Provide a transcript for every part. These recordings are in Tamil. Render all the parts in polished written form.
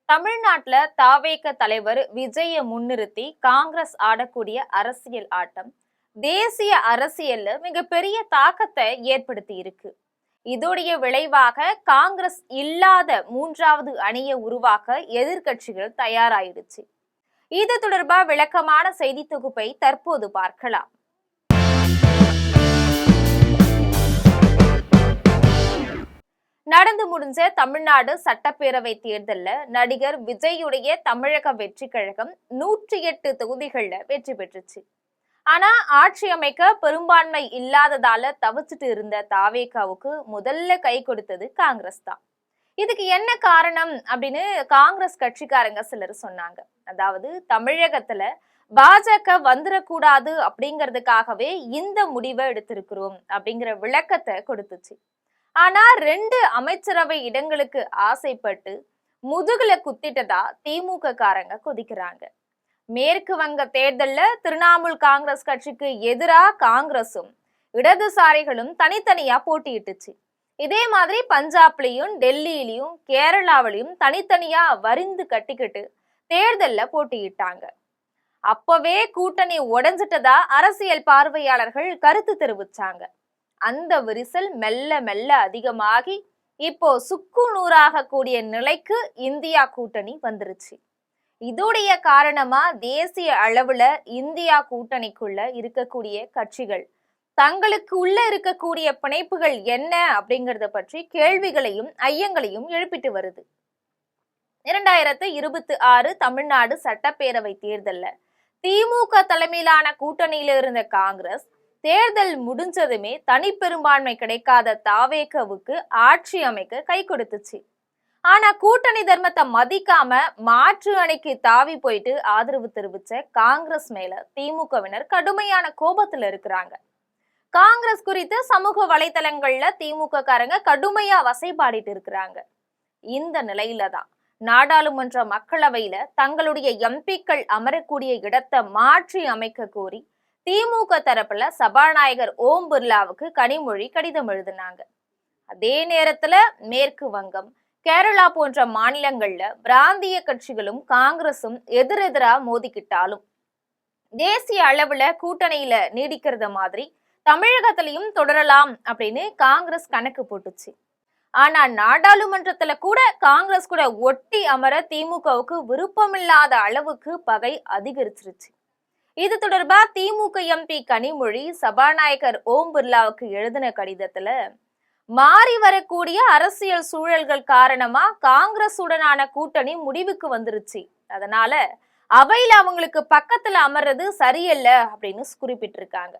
தமிழ்நாட்டுல தாவேக தலைவர் விஜய முன்னிறுத்தி காங்கிரஸ் ஆடக்கூடிய அரசியல் ஆட்டம் தேசிய அரசியல்ல மிகப்பெரிய தாக்கத்தை ஏற்படுத்தி இருக்கு. இதோடைய விளைவாக காங்கிரஸ் இல்லாத மூன்றாவது அணியை உருவாக்க எதிர்கட்சிகள் தயாராயிடுச்சு. இது தொடர்பா விளக்கமான செய்தி தொகுப்பை தற்போது பார்க்கலாம். நடந்து முடிஞ்ச தமிழ்நாடு சட்டப்பேரவை தேர்தல்ல நடிகர் விஜயுடைய தமிழக வெற்றி கழகம் 108 தொகுதிகள்ல வெற்றி பெற்றுச்சு. ஆனா ஆட்சி அமைக்க பெரும்பான்மை இல்லாததால தவிச்சிட்டு இருந்த தாவேகாவுக்கு முதல்ல கை கொடுத்தது காங்கிரஸ் தான். இதுக்கு என்ன காரணம் அப்படின்னு காங்கிரஸ் கட்சிக்காரங்க சிலர் சொன்னாங்க. அதாவது தமிழகத்துல பாஜக வந்துடக்கூடாது அப்படிங்கிறதுக்காகவே இந்த முடிவை எடுத்திருக்கிறோம் அப்படிங்கிற விளக்கத்தை கொடுத்துச்சு. ஆனா 2 அமைச்சரவை இடங்களுக்கு ஆசைப்பட்டு முதுகுல குத்திட்டதா திமுக காரங்க கொதிக்கிறாங்க. மேற்கு வங்க தேர்தல்ல திரிணாமுல் காங்கிரஸ் கட்சிக்கு எதிராக காங்கிரசும் இடதுசாரிகளும் தனித்தனியா போட்டியிட்டுச்சு. இதே மாதிரி பஞ்சாப்லயும் டெல்லியிலையும் கேரளாவிலையும் தனித்தனியா வரிந்து கட்டிக்கிட்டு தேர்தல்ல போட்டியிட்டாங்க. அப்பவே கூட்டணி உடைஞ்சிட்டதா அரசியல் பார்வையாளர்கள் கருத்து தெரிவிச்சாங்க. அந்த விரிசல் மெல்ல மெல்ல அதிகமாகி இப்போ சுக்கு நூறாக கூடிய நிலைக்கு இந்தியா கூட்டணி வந்துருச்சு. இதோடைய காரணமா தேசிய அளவுல இந்தியா கூட்டணிக்குள்ள இருக்கக்கூடிய கட்சிகள் தங்களுக்கு உள்ள இருக்கக்கூடிய பிணைப்புகள் என்ன அப்படிங்கறத பற்றி கேள்விகளையும் ஐயங்களையும் எழுப்பிட்டு வருது. 2026 தமிழ்நாடு சட்டப்பேரவை தேர்தல்ல திமுக தலைமையிலான கூட்டணியில இருந்த காங்கிரஸ் தேர்தல் முடிஞ்சதுமே தனிப்பெரும்பான்மை கிடைக்காத தாவேகவுக்கு ஆட்சி அமைக்க கை கொடுத்துச்சு. ஆனா கூட்டணி தர்மத்தை மதிக்காம மாற்று அணிக்கு தாவி போயிட்டு ஆதரவு தெரிவிச்ச காங்கிரஸ் மேல திமுகவினர் கடுமையான கோபத்துல இருக்கிறாங்க. காங்கிரஸ் குறித்து சமூக வலைதளங்கள்ல திமுக காரங்க கடுமையா வசைபாடிட்டு இருக்கிறாங்க. இந்த நிலையில தான் நாடாளுமன்ற மக்களவையில தங்களுடைய எம்பிக்கள் அமரக்கூடிய இடத்தை மாற்றி அமைக்க கோரி திமுக தரப்புல சபாநாயகர் ஓம் பிர்லாவுக்கு கனிமொழி கடிதம் எழுதினாங்க. அதே நேரத்துல மேற்கு வங்கம், கேரளா போன்ற மாநிலங்கள்ல பிராந்திய கட்சிகளும் காங்கிரசும் எதிரெதிரா மோதிக்கிட்டாலும் தேசிய அளவுல கூட்டணியில நீடிக்கிறத மாதிரி தமிழகத்திலையும் தொடரலாம் அப்படின்னு காங்கிரஸ் கணக்கு போட்டுச்சு. ஆனா நாடாளுமன்றத்துல கூட காங்கிரஸ் கூட ஒட்டி அமர திமுகவுக்கு விருப்பமில்லாத அளவுக்கு பகை அதிகரிச்சிருச்சு. இது தொடர்பா திமுக எம்பி கனிமொழி சபாநாயகர் ஓம் பிர்லாவுக்கு எழுதின கடிதத்துல மாறி வரக்கூடிய அரசியல் சூழல்கள் காரணமா காங்கிரஸ் உடனான கூட்டணி முடிவுக்கு வந்துருச்சு. அதனால அவையில அவங்களுக்கு பக்கத்துல அமர்றது சரியல்ல அப்படின்னு குறிப்பிட்டிருக்காங்க.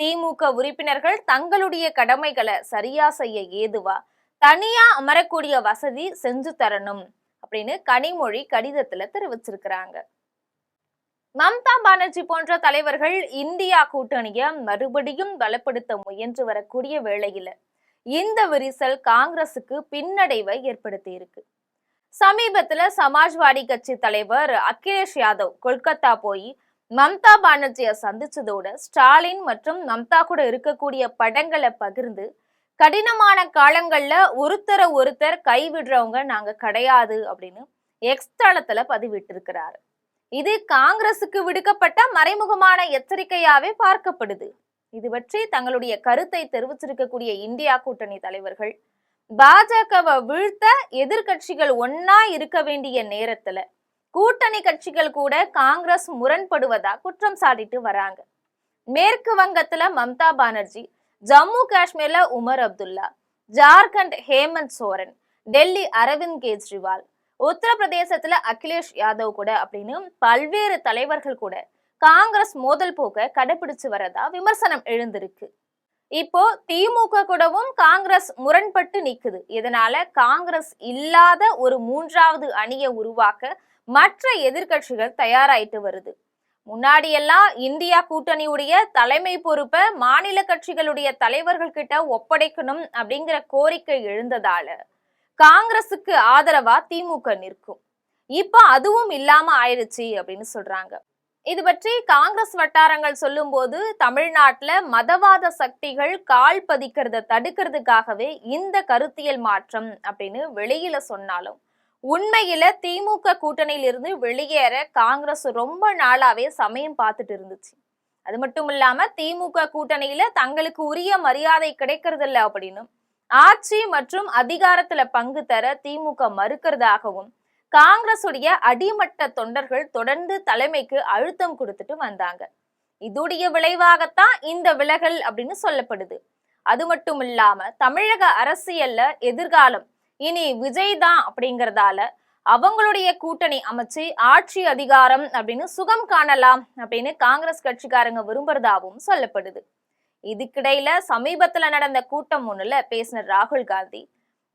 திமுக உறுப்பினர்கள் தங்களுடைய கடமைகளை சரியா செய்ய ஏதுவா தனியா அமரக்கூடிய வசதி செஞ்சு தரணும் அப்படின்னு கனிமொழி கடிதத்துல தெரிவிச்சிருக்கிறாங்க. மம்தா பானர்ஜி போன்ற தலைவர்கள் இந்தியா கூட்டணிய மறுபடியும் பலப்படுத்த முயன்று வரக்கூடிய வேளையில இந்த விரிசல் காங்கிரசுக்கு பின்னடைவை ஏற்படுத்தி இருக்கு. சமீபத்துல சமாஜ்வாடி கட்சி தலைவர் அகிலேஷ் யாதவ் கொல்கத்தா போய் மம்தா பானர்ஜியை சந்திச்சதோட ஸ்டாலின் மற்றும் மம்தா கூட இருக்கக்கூடிய படங்களை பகிர்ந்து கடினமான காலங்கள்ல ஒருத்தர் கைவிடுறவங்க நாங்க கிடையாது அப்படின்னு எக்ஸ் தளத்துல பதிவிட்டு இருக்கிறாரு. இது காங்கிரசுக்கு விடுக்கப்பட்ட மறைமுகமான எச்சரிக்கையாவே பார்க்கப்படுது. இது பற்றி தங்களுடைய கருத்தை தெரிவிச்சிருக்கக்கூடிய இந்தியா கூட்டணி தலைவர்கள் பாஜகவை வீழ்த்த எதிர்கட்சிகள் ஒன்னா இருக்க வேண்டிய நேரத்துல கூட்டணி கட்சிகள் கூட காங்கிரஸ் முரண்படுவதா குற்றம் சாட்டிட்டு வராங்க. மேற்கு வங்கத்துல மம்தா பானர்ஜி, ஜம்மு காஷ்மீர்ல உமர் அப்துல்லா, ஜார்க்கண்ட் ஹேமந்த் சோரன், டெல்லி அரவிந்த் கெஜ்ரிவால், உத்தரப்பிரதேசத்துல அகிலேஷ் யாதவ் கூட அப்படின்னு பல்வேறு தலைவர்கள் கூட காங்கிரஸ் மோதல் போக்க கடைபிடிச்சு வரதா விமர்சனம் எழுந்திருக்கு. இப்போ திமுக கூடவும் காங்கிரஸ் முரண்பட்டு நிக்குது. இதனால காங்கிரஸ் இல்லாத ஒரு மூன்றாவது அணியை உருவாக்க மற்ற எதிர்கட்சிகள் தயாராயிட்டு வருது. முன்னாடியெல்லாம் இந்தியா கூட்டணியுடைய தலைமை பொறுப்பை மாநில கட்சிகளுடைய தலைவர்கள் கிட்ட ஒப்படைக்கணும் அப்படிங்கிற கோரிக்கை எழுந்ததால காங்கிரசுக்கு ஆதரவா திமுக நிற்கும். இப்ப அதுவும் இல்லாம ஆயிடுச்சு அப்படின்னு சொல்றாங்க. இது பற்றி காங்கிரஸ் வட்டாரங்கள் சொல்லும் போது தமிழ்நாட்டுல மதவாத சக்திகள் கால் பதிக்கிறத தடுக்கிறதுக்காகவே இந்த கருத்தியல் மாற்றம் அப்படின்னு வெளியில சொன்னாலும் உண்மையில திமுக கூட்டணியில இருந்து வெளியேற காங்கிரஸ் ரொம்ப நாளாவே சமயம் பார்த்துட்டு இருந்துச்சு. அது மட்டும் இல்லாம திமுக கூட்டணியில தங்களுக்கு உரிய மரியாதை கிடைக்கிறது இல்ல அப்படின்னு ஆட்சி மற்றும் அதிகாரத்துல பங்கு தர திமுக மறுக்கிறதாகவும் காங்கிரஸ் உடைய அடிமட்ட தொண்டர்கள் தொடர்ந்து தலைமைக்கு அழுத்தம் கொடுத்துட்டு வந்தாங்க. இதுடைய விளைவாகத்தான் இந்த விலகல் அப்படின்னு சொல்லப்படுது. அது மட்டும் இல்லாம தமிழக அரசியல்ல எதிர்காலம் இனி விஜய் தான் அப்படிங்கறதால அவங்களுடைய கூட்டணி அமைச்சு ஆட்சி அதிகாரம் அப்படின்னு சுகம் காணலாம் அப்படின்னு காங்கிரஸ் கட்சிக்காரங்க விரும்புறதாவும் சொல்லப்படுது. இதுக்கிடையில சமீபத்துல நடந்த கூட்டம் ஒண்ணுல பேசின ராகுல் காந்தி,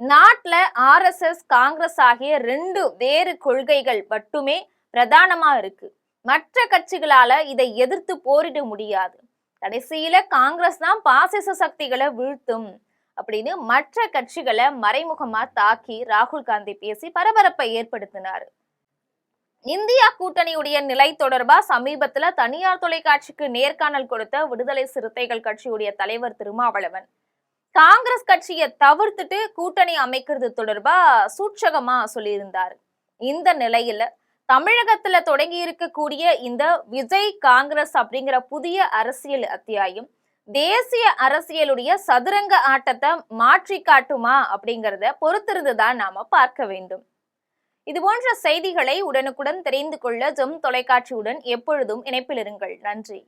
நாட்டுல RSS காங்கிரஸ் ஆகிய 2 வேறு கொள்கைகள் மட்டுமே பிரதானமா இருக்கு, மற்ற கட்சிகளால இதை எதிர்த்து போரிட முடியாது, கடைசியில காங்கிரஸ் தான் பாசிச சக்திகளை வீழ்த்தும் அப்படின்னு மற்ற கட்சிகளை மறைமுகமா தாக்கி ராகுல் காந்தி பேசி பரபரப்பை ஏற்படுத்தினாரு. இந்தியா கூட்டணியுடைய நிலை தொடர்பா சமீபத்துல தனியார் தொலைக்காட்சிக்கு நேர்காணல் கொடுத்த விடுதலை சிறுத்தைகள் கட்சியுடைய தலைவர் திருமாவளவன் காங்கிரஸ் கட்சியை தவிர்த்துட்டு கூட்டணி அமைக்கிறது தொடர்பா சூட்சகமா சொல்லியிருந்தாரு. இந்த நிலையில தமிழகத்துல தொடங்கி இருக்கக்கூடிய இந்த விஜய் காங்கிரஸ் அப்படிங்கிற புதிய அரசியல் அத்தியாயம் தேசிய அரசியலுடைய சதுரங்க ஆட்டத்தை மாற்றி காட்டுமா அப்படிங்கிறத பொறுத்திருந்துதான் நாம பார்க்க வேண்டும். இது போன்ற செய்திகளை உடனுக்குடன் தெரிந்து கொள்ள ஜெம் தொலைக்காட்சியுடன் எப்பொழுதும் இணைப்பில் இருங்கள். நன்றி.